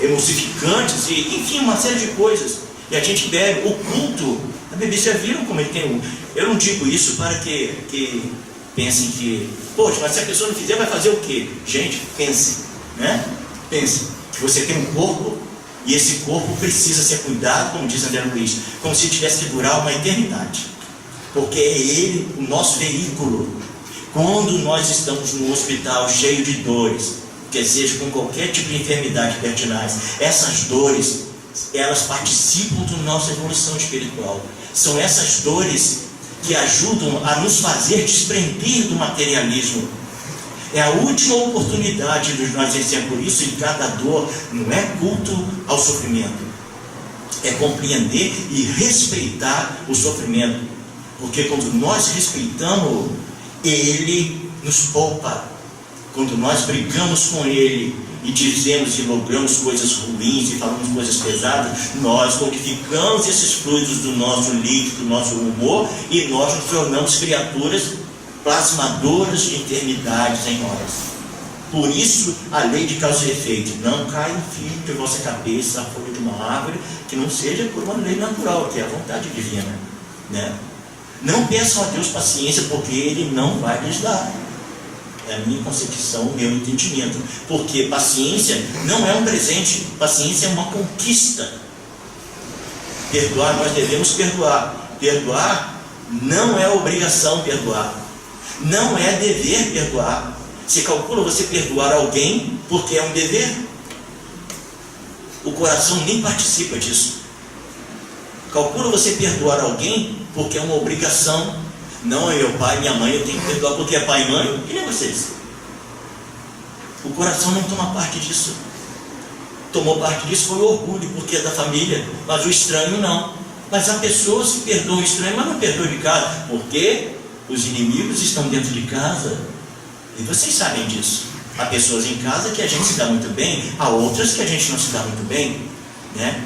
emulsificantes, e, enfim, uma série de coisas. E a gente bebe. O culto, a bebida, vocês viram como ele tem eu não digo isso para que pensem que, poxa, mas se a pessoa não fizer, vai fazer o quê? Gente, pense, né? Pense que você tem um corpo, e esse corpo precisa ser cuidado, como diz André Luiz, como se tivesse que durar uma eternidade. Porque é ele o nosso veículo. Quando nós estamos no hospital cheio de dores, quer seja com qualquer tipo de enfermidade pertinaz, essas dores, elas participam da nossa evolução espiritual. São essas dores que ajudam a nos fazer desprender do materialismo. É a última oportunidade de nós vencermos. Por isso, em cada dor, não é culto ao sofrimento, é compreender e respeitar o sofrimento. Porque quando nós respeitamos Ele nos poupa. Quando nós brigamos com Ele e dizemos e logramos coisas ruins e falamos coisas pesadas, nós modificamos esses fluidos do nosso líquido, do nosso humor, e nós nos tornamos criaturas plasmadoras de enfermidades em nós. Por isso, a lei de causa e efeito: não cai um fio de vossa cabeça a folha de uma árvore que não seja por uma lei natural, que é a vontade divina, né? Não peçam a Deus paciência, porque Ele não vai lhes dar. É a minha concepção, o meu entendimento. Porque paciência não é um presente, paciência é uma conquista. Perdoar, nós devemos perdoar. Perdoar não é obrigação perdoar. Não é dever perdoar. Você calcula você perdoar alguém porque é um dever? O coração nem participa disso. Calcula você perdoar alguém porque é uma obrigação. Não, é meu pai, minha mãe, eu tenho que perdoar porque é pai e mãe. Que nem vocês. O coração não toma parte disso. Tomou parte disso foi o orgulho, porque é da família, mas o estranho não. Mas há pessoas que perdoam o estranho, mas não perdoam de casa, porque os inimigos estão dentro de casa. E vocês sabem disso. Há pessoas em casa que a gente se dá muito bem, há outras que a gente não se dá muito bem, né?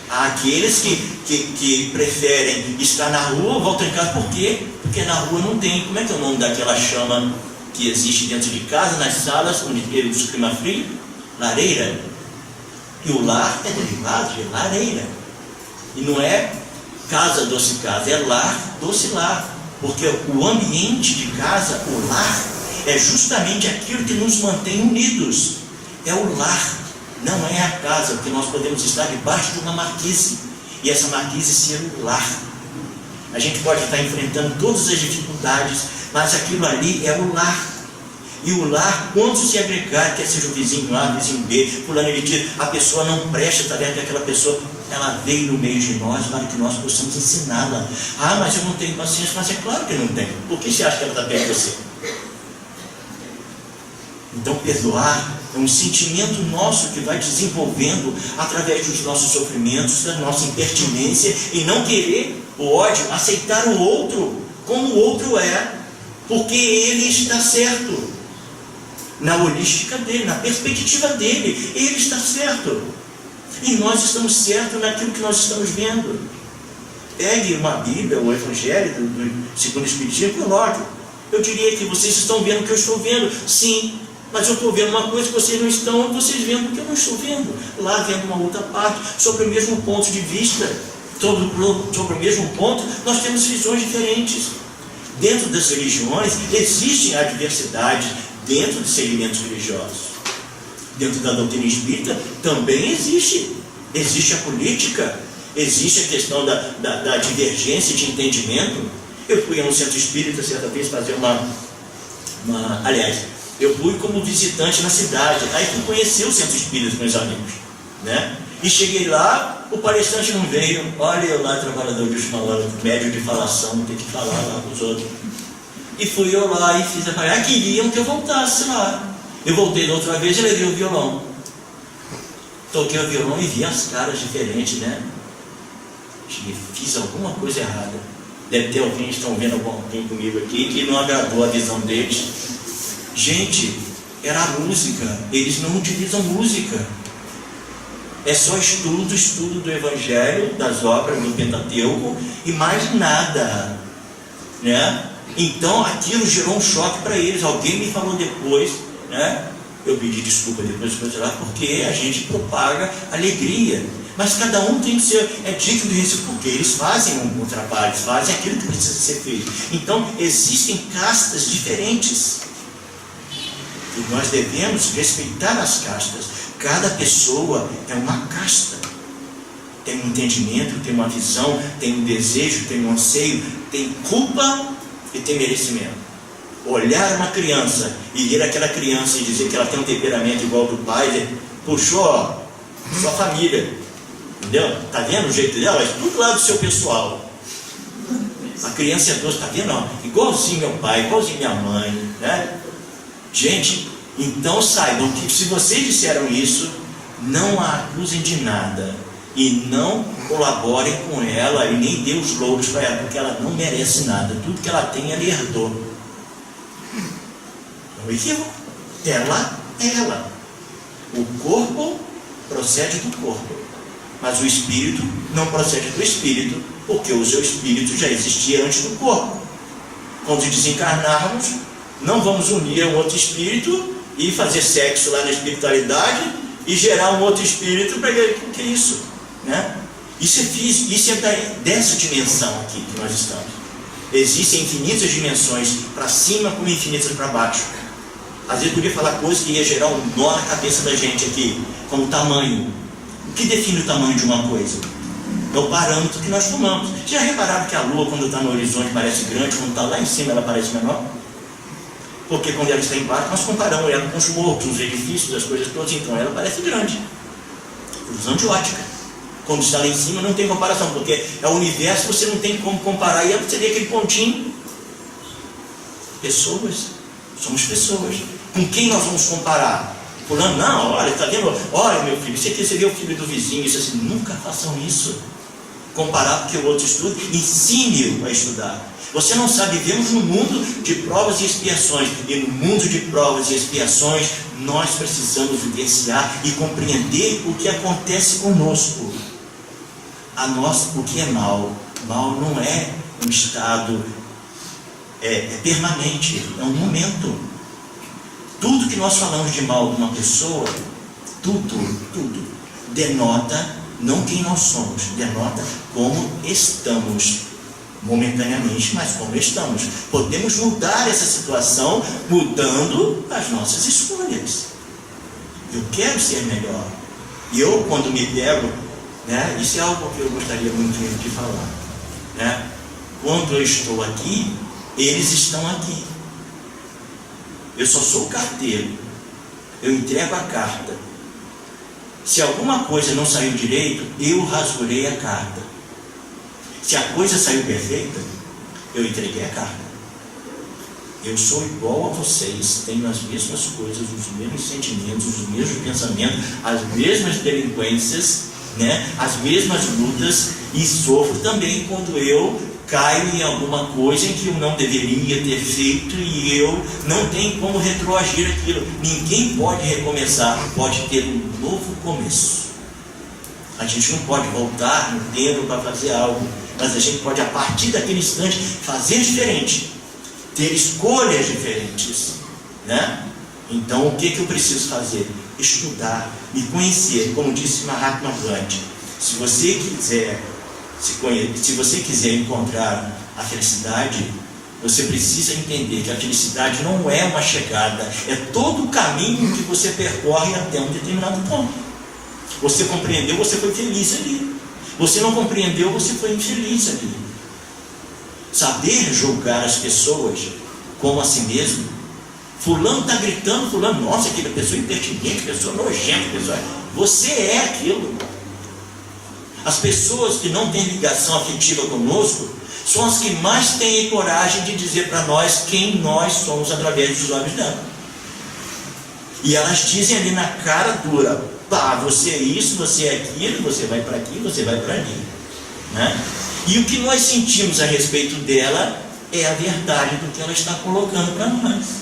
Há aqueles que preferem estar na rua, voltam em casa. Por quê? Porque na rua não tem. Como é que é o nome daquela chama que existe dentro de casa, nas salas, onde temos clima frio? Lareira. E o lar é derivado de lareira. E não é casa, doce casa, é lar, doce lar. Porque o ambiente de casa, o lar, é justamente aquilo que nos mantém unidos. É o lar, não é a casa, porque nós podemos estar debaixo de uma marquise, e essa marquise ser o lar. A gente pode estar enfrentando todas as dificuldades, mas aquilo ali é o lar. E o lar, quando se agregar, quer seja o vizinho A, o vizinho B, fulano ele diz, a pessoa não presta, está vendo que aquela pessoa, ela veio no meio de nós para que nós possamos ensiná-la. Ah, mas eu não tenho paciência. Mas é claro que não tem. Por que você acha que ela está perto de você? Então perdoar é um sentimento nosso que vai desenvolvendo através dos nossos sofrimentos, da nossa impertinência, e não querer o ódio, aceitar o outro como o outro é, porque ele está certo. Na holística dele, na perspectiva dele, ele está certo. E nós estamos certos naquilo que nós estamos vendo. Pegue uma Bíblia, o Evangelho do segundo Espiritismo e coloque. Eu diria que vocês estão vendo o que eu estou vendo. Sim, mas eu estou vendo uma coisa que vocês não estão, e vocês vendo o que eu não estou vendo. Lá vendo uma outra parte, sobre o mesmo ponto de vista, sobre o mesmo ponto, nós temos visões diferentes. Dentro das religiões existem adversidades dentro dos segmentos religiosos. Dentro da doutrina espírita também existe. Existe a política, existe a questão da divergência de entendimento. Eu fui a um centro espírita certa vez fazer aliás, eu fui como visitante na cidade. Aí fui conhecer o centro espírita com meus amigos, né? E cheguei lá, o palestrante não veio. Olha eu lá, trabalhador de falando, médio de falação, tem que falar lá com os outros. E fui eu lá e fiz a palestra. Queriam que eu voltasse lá. Eu voltei da outra vez e levei o violão. Toquei o violão e vi as caras diferentes, né? Fiz alguma coisa errada. Deve ter alguém que estão vendo alguém comigo aqui que não agradou a visão deles. Gente, era a música. Eles não utilizam música. É só estudo do Evangelho, das obras do Pentateuco e mais nada, né? Então aquilo gerou um choque para eles. Alguém me falou depois, né? Eu pedi desculpa depois, porque a gente propaga alegria. Mas cada um tem que ser digno disso, porque eles fazem um trabalho, eles fazem aquilo que precisa ser feito. Então existem castas diferentes. E nós devemos respeitar as castas. Cada pessoa é uma casta. Tem um entendimento, tem uma visão, tem um desejo, tem um anseio, tem culpa e tem merecimento. Olhar uma criança e ver aquela criança e dizer que ela tem um temperamento igual ao do pai, puxou, ó, sua família, entendeu? Tá vendo o jeito dela? É tudo lá do seu pessoal. A criança é doce, tá vendo? Ó, igualzinho meu pai, igualzinho minha mãe, né? Gente, então saibam que se vocês disseram isso, não a acusem de nada e não colaborem com ela e nem dê os louros para ela, porque ela não merece nada. Tudo que ela tem, ela herdou. um equívoco. Ela é ela. O corpo procede do corpo, mas o espírito não procede do espírito, porque o seu espírito já existia antes do corpo. Quando desencarnarmos, não vamos unir a um outro espírito e fazer sexo lá na espiritualidade e gerar um outro espírito para o que é isso, né? Isso é físico, isso é dessa dimensão aqui que nós estamos. Existem infinitas dimensões para cima como infinitas para baixo. Às vezes podia falar coisas que ia gerar um nó na cabeça da gente aqui, como tamanho. O que define o tamanho de uma coisa? É o parâmetro que nós tomamos. Já repararam que a Lua, quando está no horizonte, parece grande, quando está lá em cima, ela parece menor? Porque quando ela está embaixo, nós comparamos ela com os morros, os edifícios, as coisas todas, então ela parece grande. Ilusão de ótica. Quando está lá em cima, não tem comparação, porque é o universo, você não tem como comparar, e você vê aquele pontinho. Pessoas, somos pessoas. Com quem nós vamos comparar? Fulano, não, olha, está vendo? Olha, meu filho, você vê o filho do vizinho, isso assim, nunca façam isso. Comparar porque o outro estuda, ensine-o a estudar. Você não sabe, vivemos num mundo de provas e expiações, e no mundo de provas e expiações, nós precisamos vivenciar e compreender o que acontece conosco. O que é mal? Mal não é um estado permanente, é um momento. Tudo que nós falamos de mal de uma pessoa, tudo, denota não quem nós somos, denota como estamos, momentaneamente, mas como estamos. Podemos mudar essa situação mudando as nossas escolhas. Eu quero ser melhor. E eu, quando me pego, né, isso é algo que eu gostaria muito de falar, né? Quando eu estou aqui, eles estão aqui. Eu só sou carteiro. Eu entrego a carta. Se alguma coisa não saiu direito, eu rasgurei a carta. Se a coisa saiu perfeita, eu entreguei a carta. Eu sou igual a vocês, tenho as mesmas coisas, os mesmos sentimentos, os mesmos pensamentos, as mesmas delinquências, né? As mesmas lutas, e sofro também quando eu caio em alguma coisa em que eu não deveria ter feito e eu não tenho como retroagir aquilo. Ninguém pode recomeçar, pode ter um novo começo. A gente não pode voltar no tempo para fazer algo, mas a gente pode, a partir daquele instante, fazer diferente, ter escolhas diferentes, né? Então, o que eu preciso fazer? Estudar, me conhecer, como disse Mahatma Gandhi. Se você quiser encontrar a felicidade, você precisa entender que a felicidade não é uma chegada, é todo o caminho que você percorre até um determinado ponto. Você compreendeu, você foi feliz ali. Você não compreendeu, você foi infeliz ali. Saber julgar as pessoas como a si mesmo. Fulano está gritando, fulano, nossa, aquela pessoa impertinente, pessoa nojenta, pessoa... Você é aquilo. As pessoas que não têm ligação afetiva conosco são as que mais têm coragem de dizer para nós quem nós somos através dos lábios dela. E elas dizem ali na cara dura: pá, você é isso, você é aquilo, você vai para aqui, você vai para ali, né? E o que nós sentimos a respeito dela é a verdade do que ela está colocando para nós.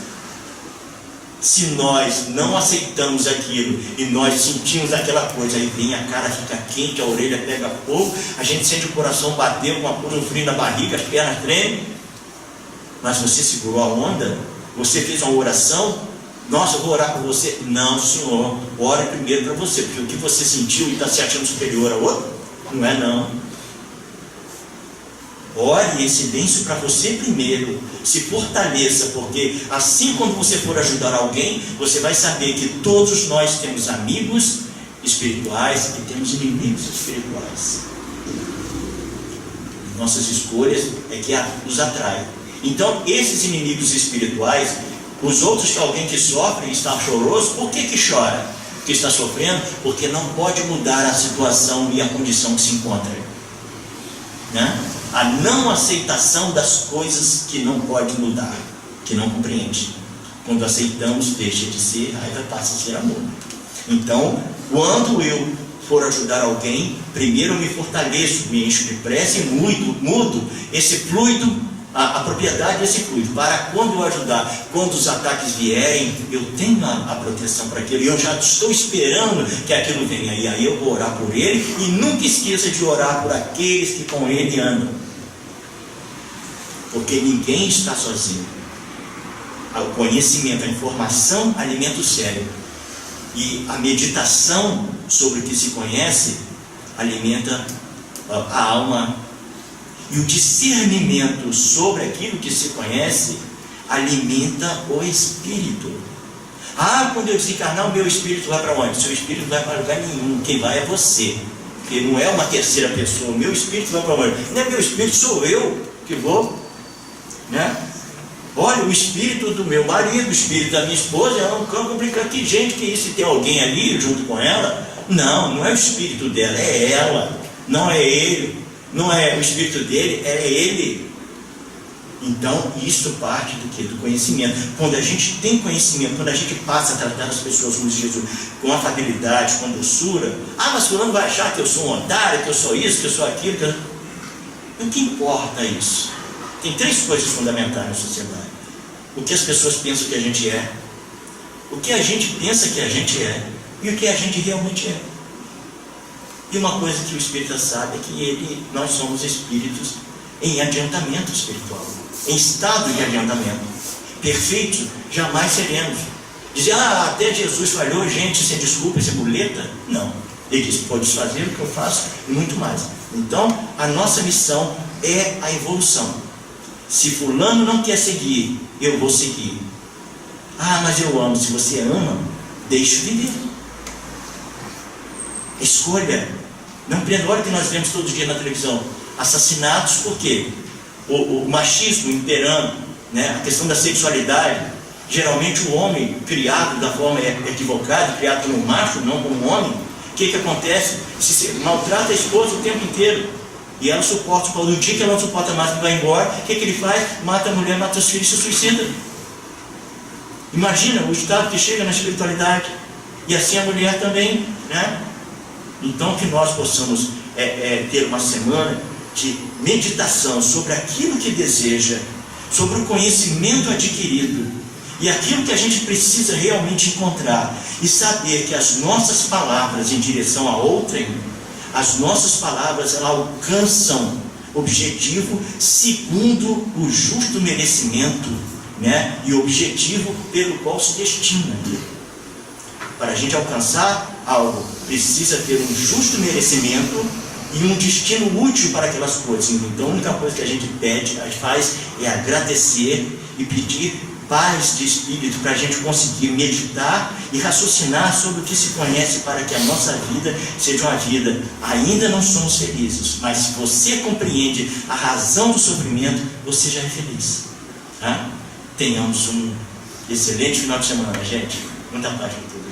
Se nós não aceitamos aquilo e nós sentimos aquela coisa, aí vem a cara, fica quente, a orelha pega fogo, a gente sente o coração bater, uma coisa, um frio na barriga, as pernas tremem, mas você segurou a onda, você fez uma oração. Nossa, eu vou orar por você. Não, senhor, ore primeiro para você, porque o que você sentiu e está se achando superior ao outro, não é não. Ore em silêncio para você primeiro, se fortaleça, porque assim quando você for ajudar alguém, você vai saber que todos nós temos amigos espirituais e temos inimigos espirituais. Nossas escolhas é que os atraem. Então, esses inimigos espirituais, os outros, alguém que sofre e está choroso, por que chora? Que está sofrendo? Porque não pode mudar a situação e a condição que se encontra, né? A não aceitação das coisas que não pode mudar, que não compreende. Quando aceitamos, deixa de ser raiva, passa a ser amor. Então, quando eu for ajudar alguém, primeiro eu me fortaleço, me encho de prece e mudo esse fluido a propriedade desse fluido, para quando eu ajudar, quando os ataques vierem, eu tenho a proteção para aquilo, e eu já estou esperando que aquilo venha, e aí eu vou orar por ele, e nunca esqueça de orar por aqueles que com ele andam, porque ninguém está sozinho. O conhecimento, a informação alimenta o cérebro, e a meditação sobre o que se conhece alimenta a alma, e o discernimento sobre aquilo que se conhece alimenta o espírito. Quando eu desencarnar, o meu espírito vai para onde? O seu espírito não vai para lugar nenhum, quem vai é você, porque não é uma terceira pessoa. O meu espírito vai para onde? Não é meu espírito, sou eu que vou, né? Olha, o espírito do meu marido, o espírito da minha esposa, é um campo complicado. Que gente que é isso? Tem alguém ali junto com ela? Não é o espírito dela, é ela, não é ele, não é o espírito dele, é ele. Então, isso parte do quê? Do conhecimento. Quando a gente tem conhecimento, quando a gente passa a tratar as pessoas, como diz Jesus, com afabilidade, com doçura, mas fulano vai achar que eu sou um otário, que eu sou isso, que eu sou aquilo, O que importa isso? Tem 3 coisas fundamentais na sociedade: o que as pessoas pensam que a gente é, o que a gente pensa que a gente é, e o que a gente realmente é. E uma coisa que o espírita sabe é que nós somos espíritos em adiantamento espiritual, em estado de adiantamento. Perfeitos jamais seremos. Dizer, até Jesus falhou, gente, isso é desculpa, isso é muleta. Não. Ele disse, podes fazer o que eu faço e muito mais. Então, a nossa missão é a evolução. Se fulano não quer seguir, eu vou seguir. Mas eu amo. Se você ama, deixe viver. Escolha. Não prenda. Olha que nós vemos todo dia na televisão assassinatos, por quê? O machismo imperando, né? A questão da sexualidade. Geralmente o homem criado da forma equivocada, criado como macho, não como homem, o que acontece? Se maltrata a esposa o tempo inteiro, e ela suporta. No dia que ela não suporta mais, que vai embora, o que ele faz? Mata a mulher, mata os filhos e se suicida. Imagina o estado que chega na espiritualidade. E assim a mulher também, né? Então que nós possamos ter uma semana de meditação sobre aquilo que deseja, sobre o conhecimento adquirido e aquilo que a gente precisa realmente encontrar, e saber que as nossas palavras em direção a outrem, as nossas palavras, elas alcançam objetivo segundo o justo merecimento, né? E objetivo pelo qual se destina. Para a gente alcançar algo, precisa ter um justo merecimento e um destino útil para aquelas coisas. Então a única coisa que a gente pede, a gente faz, é agradecer e pedir paz de espírito para a gente conseguir meditar e raciocinar sobre o que se conhece, para que a nossa vida seja uma vida. Ainda não somos felizes, mas se você compreende a razão do sofrimento, você já é feliz, tá? Tenhamos um excelente final de semana, gente. Muita paz para todos.